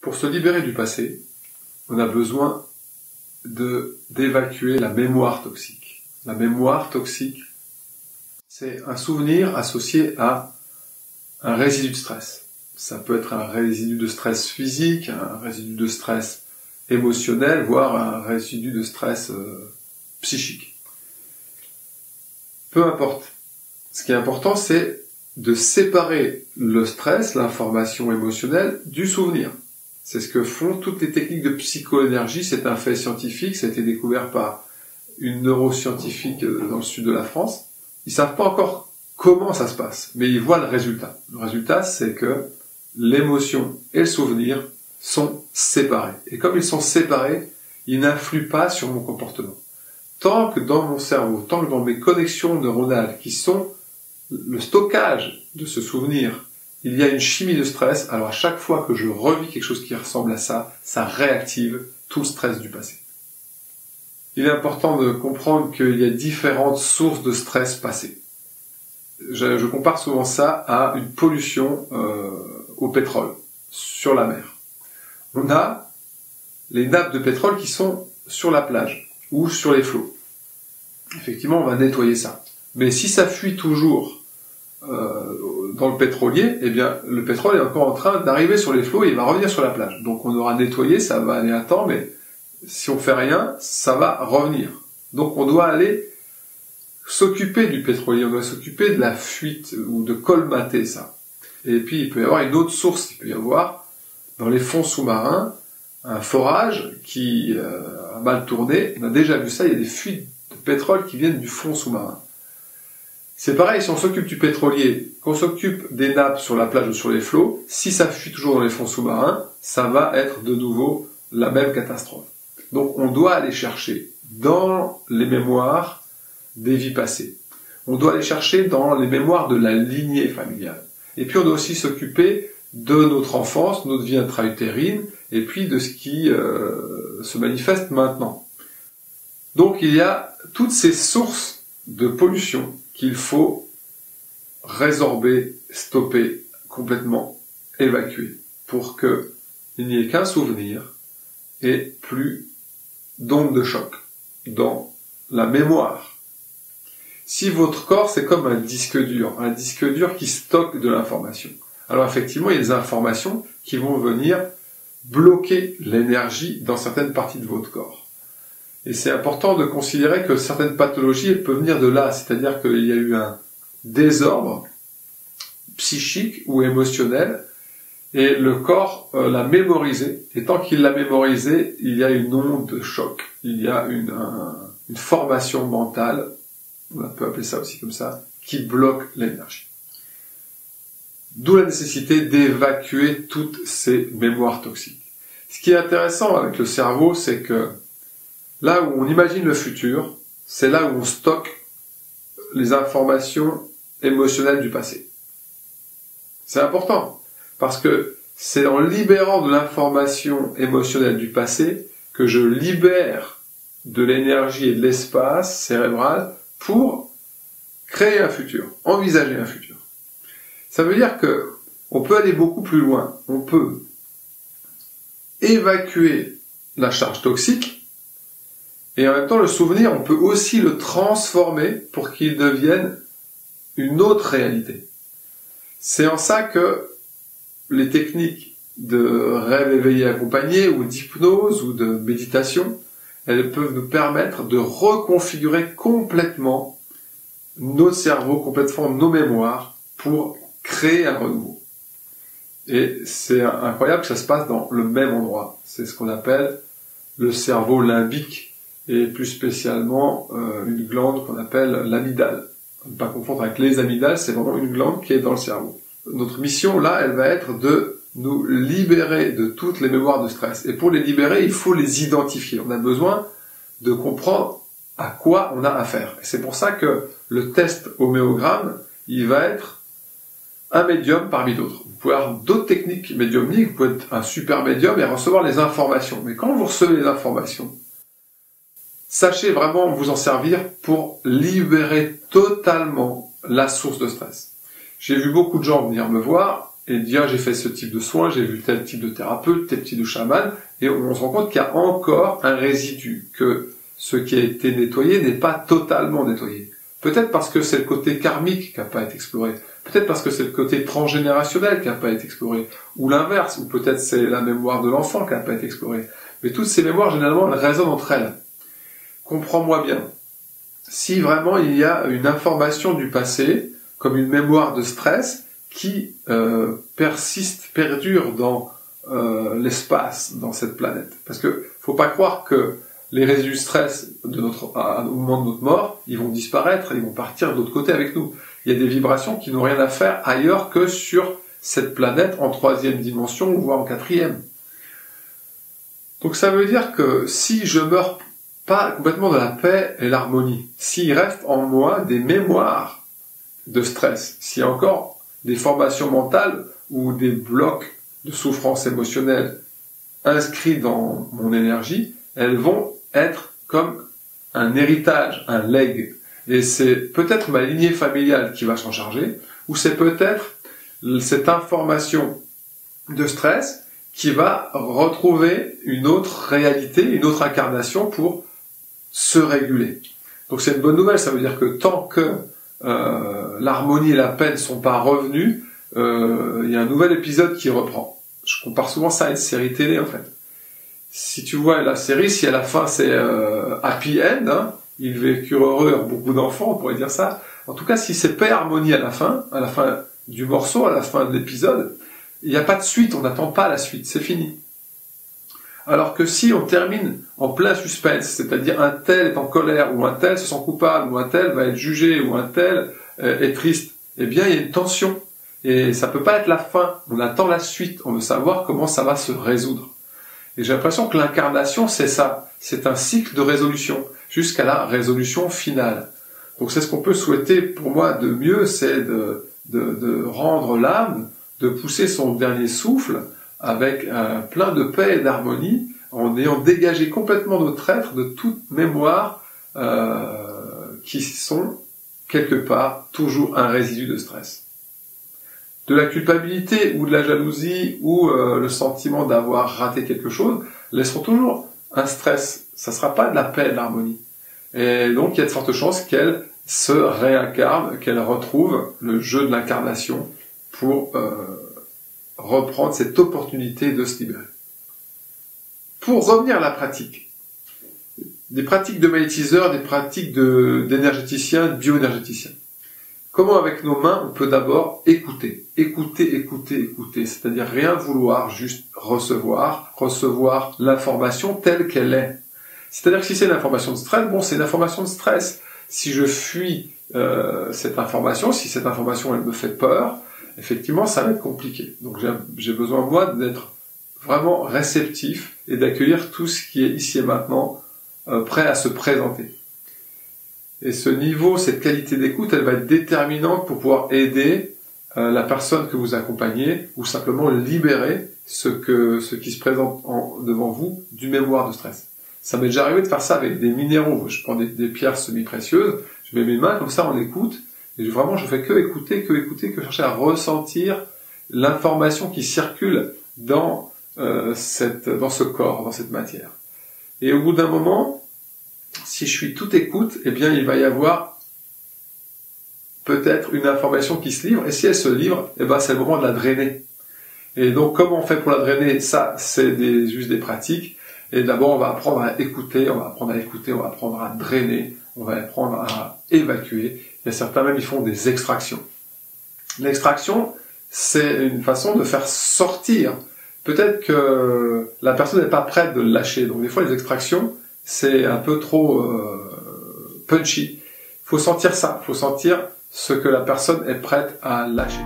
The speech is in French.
Pour se libérer du passé, on a besoin d'évacuer la mémoire toxique. La mémoire toxique, c'est un souvenir associé à un résidu de stress. Ça peut être un résidu de stress physique, un résidu de stress émotionnel, voire un résidu de stress psychique. Peu importe. Ce qui est important, c'est de séparer le stress, l'information émotionnelle, du souvenir. C'est ce que font toutes les techniques de psychoénergie, c'est un fait scientifique, ça a été découvert par une neuroscientifique dans le sud de la France. Ils savent pas encore comment ça se passe, mais ils voient le résultat. Le résultat, c'est que l'émotion et le souvenir sont séparés. Et comme ils sont séparés, ils n'influent pas sur mon comportement. Tant que dans mon cerveau, tant que dans mes connexions neuronales, qui sont le stockage de ce souvenir, il y a une chimie de stress, alors à chaque fois que je revis quelque chose qui ressemble à ça, ça réactive tout le stress du passé. Il est important de comprendre qu'il y a différentes sources de stress passé. Je compare souvent ça à une pollution au pétrole sur la mer. On a les nappes de pétrole qui sont sur la plage ou sur les flots. Effectivement, on va nettoyer ça. Mais si ça fuit toujours dans le pétrolier, eh bien, le pétrole est encore en train d'arriver sur les flots et il va revenir sur la plage. Donc on aura nettoyé, ça va aller un temps, mais si on fait rien, ça va revenir. Donc on doit aller s'occuper du pétrolier, on doit s'occuper de la fuite ou de colmater ça. Et puis il peut y avoir une autre source, il peut y avoir dans les fonds sous-marins un forage qui a mal tourné. On a déjà vu ça, il y a des fuites de pétrole qui viennent du fond sous-marin. C'est pareil, si on s'occupe du pétrolier, qu'on s'occupe des nappes sur la plage ou sur les flots, si ça fuit toujours dans les fonds sous-marins, ça va être de nouveau la même catastrophe. Donc on doit aller chercher dans les mémoires des vies passées. On doit aller chercher dans les mémoires de la lignée familiale. Et puis on doit aussi s'occuper de notre enfance, notre vie intra-utérine, et puis de ce qui se manifeste maintenant. Donc il y a toutes ces sources de pollution qu'il faut résorber, stopper, complètement évacuer, pour qu'il n'y ait qu'un souvenir et plus d'onde de choc dans la mémoire. Si votre corps, c'est comme un disque dur qui stocke de l'information. Alors effectivement, il y a des informations qui vont venir bloquer l'énergie dans certaines parties de votre corps. Et c'est important de considérer que certaines pathologies, elles peuvent venir de là, c'est-à-dire qu'il y a eu un désordre psychique ou émotionnel, et le corps l'a mémorisé, et tant qu'il l'a mémorisé, il y a une onde de choc, il y a une formation mentale, on peut appeler ça aussi comme ça, qui bloque l'énergie. D'où la nécessité d'évacuer toutes ces mémoires toxiques. Ce qui est intéressant avec le cerveau, c'est que là où on imagine le futur, c'est là où on stocke les informations émotionnelles du passé. C'est important, parce que c'est en libérant de l'information émotionnelle du passé que je libère de l'énergie et de l'espace cérébral pour créer un futur, envisager un futur. Ça veut dire que on peut aller beaucoup plus loin, on peut évacuer la charge toxique, et en même temps, le souvenir, on peut aussi le transformer pour qu'il devienne une autre réalité. C'est en ça que les techniques de rêve éveillé accompagné, ou d'hypnose, ou de méditation, elles peuvent nous permettre de reconfigurer complètement notre cerveau, complètement nos mémoires, pour créer un renouveau. Et c'est incroyable que ça se passe dans le même endroit. C'est ce qu'on appelle le cerveau limbique, et plus spécialement une glande qu'on appelle l'amygdale. Ne pas confondre avec les amygdales, c'est vraiment une glande qui est dans le cerveau. Notre mission là, elle va être de nous libérer de toutes les mémoires de stress. Et pour les libérer, il faut les identifier. On a besoin de comprendre à quoi on a affaire. Et c'est pour ça que le test homéogramme, il va être un médium parmi d'autres. Vous pouvez avoir d'autres techniques médiumniques, vous pouvez être un super médium et recevoir les informations. Mais quand vous recevez les informations, sachez vraiment vous en servir pour libérer totalement la source de stress. J'ai vu beaucoup de gens venir me voir et dire j'ai fait ce type de soins, j'ai vu tel type de thérapeute, tel type de chaman, et on se rend compte qu'il y a encore un résidu, que ce qui a été nettoyé n'est pas totalement nettoyé. Peut-être parce que c'est le côté karmique qui n'a pas été exploré, peut-être parce que c'est le côté transgénérationnel qui n'a pas été exploré, ou l'inverse, ou peut-être c'est la mémoire de l'enfant qui n'a pas été explorée. Mais toutes ces mémoires, généralement, elles résonnent entre elles. Comprends-moi bien. Si vraiment il y a une information du passé, comme une mémoire de stress, qui persiste, perdure dans l'espace, dans cette planète. Parce que faut pas croire que les résidus de stress au moment de notre mort, ils vont disparaître, ils vont partir de l'autre côté avec nous. Il y a des vibrations qui n'ont rien à faire ailleurs que sur cette planète en 3e dimension, voire en 4e. Donc ça veut dire que si je meurs pas complètement dans la paix et l'harmonie, s'il reste en moi des mémoires de stress, s'il y a encore des formations mentales ou des blocs de souffrance émotionnelle inscrits dans mon énergie, elles vont être comme un héritage, un legs. Et c'est peut-être ma lignée familiale qui va s'en charger, ou c'est peut-être cette information de stress qui va retrouver une autre réalité, une autre incarnation pour se réguler. Donc c'est une bonne nouvelle, ça veut dire que tant que l'harmonie et la paix ne sont pas revenus, il y a un nouvel épisode qui reprend. Je compare souvent ça à une série télé en fait. Si tu vois la série, si à la fin c'est happy end, hein, ils vécurent heureux, beaucoup d'enfants, on pourrait dire ça. En tout cas, si c'est paix et harmonie à la fin du morceau, à la fin de l'épisode, il n'y a pas de suite, on n'attend pas la suite, c'est fini. Alors que si on termine en plein suspense, c'est-à-dire un tel est en colère, ou un tel se sent coupable, ou un tel va être jugé, ou un tel est triste, eh bien il y a une tension. Et ça peut pas être la fin, on attend la suite, on veut savoir comment ça va se résoudre. Et j'ai l'impression que l'incarnation, c'est ça, c'est un cycle de résolution, jusqu'à la résolution finale. Donc c'est ce qu'on peut souhaiter pour moi de mieux, c'est de rendre l'âme, de pousser son dernier souffle, avec plein de paix et d'harmonie, en ayant dégagé complètement notre être de toute mémoire qui sont, quelque part, toujours un résidu de stress. De la culpabilité ou de la jalousie ou le sentiment d'avoir raté quelque chose laisseront toujours un stress. Ça ne sera pas de la paix et de l'harmonie. Et donc il y a de fortes chances qu'elle se réincarne, qu'elle retrouve le jeu de l'incarnation pour reprendre cette opportunité de se libérer. Pour revenir à la pratique, des pratiques de magnétiseur, des pratiques d'énergéticien, de bioénergéticien. Comment avec nos mains on peut d'abord écouter, c'est-à-dire rien vouloir, juste recevoir l'information telle qu'elle est. C'est-à-dire que si c'est une information de stress, bon c'est une information de stress. Si je fuis cette information, si cette information elle me fait peur, effectivement, ça va être compliqué. Donc, j'ai besoin, moi, d'être vraiment réceptif et d'accueillir tout ce qui est ici et maintenant prêt à se présenter. Et ce niveau, cette qualité d'écoute, elle va être déterminante pour pouvoir aider la personne que vous accompagnez ou simplement libérer ce qui se présente devant vous du mémoire de stress. Ça m'est déjà arrivé de faire ça avec des minéraux. Je prends des pierres semi-précieuses, je mets mes mains, comme ça on écoute. Et vraiment, je fais que écouter, que chercher à ressentir l'information qui circule dans ce corps, dans cette matière. Et au bout d'un moment, si je suis tout écoute, eh bien, il va y avoir peut-être une information qui se livre. Et si elle se livre, eh ben, c'est le moment de la drainer. Et donc, comment on fait pour la drainer? Ça, c'est juste des pratiques. Et d'abord, on va apprendre à écouter, on va apprendre à drainer, on va apprendre à évacuer. Il y a certains même, ils font des extractions. L'extraction, c'est une façon de faire sortir. Peut-être que la personne n'est pas prête de le lâcher. Donc des fois, les extractions, c'est un peu trop punchy. Il faut sentir ça, il faut sentir ce que la personne est prête à lâcher.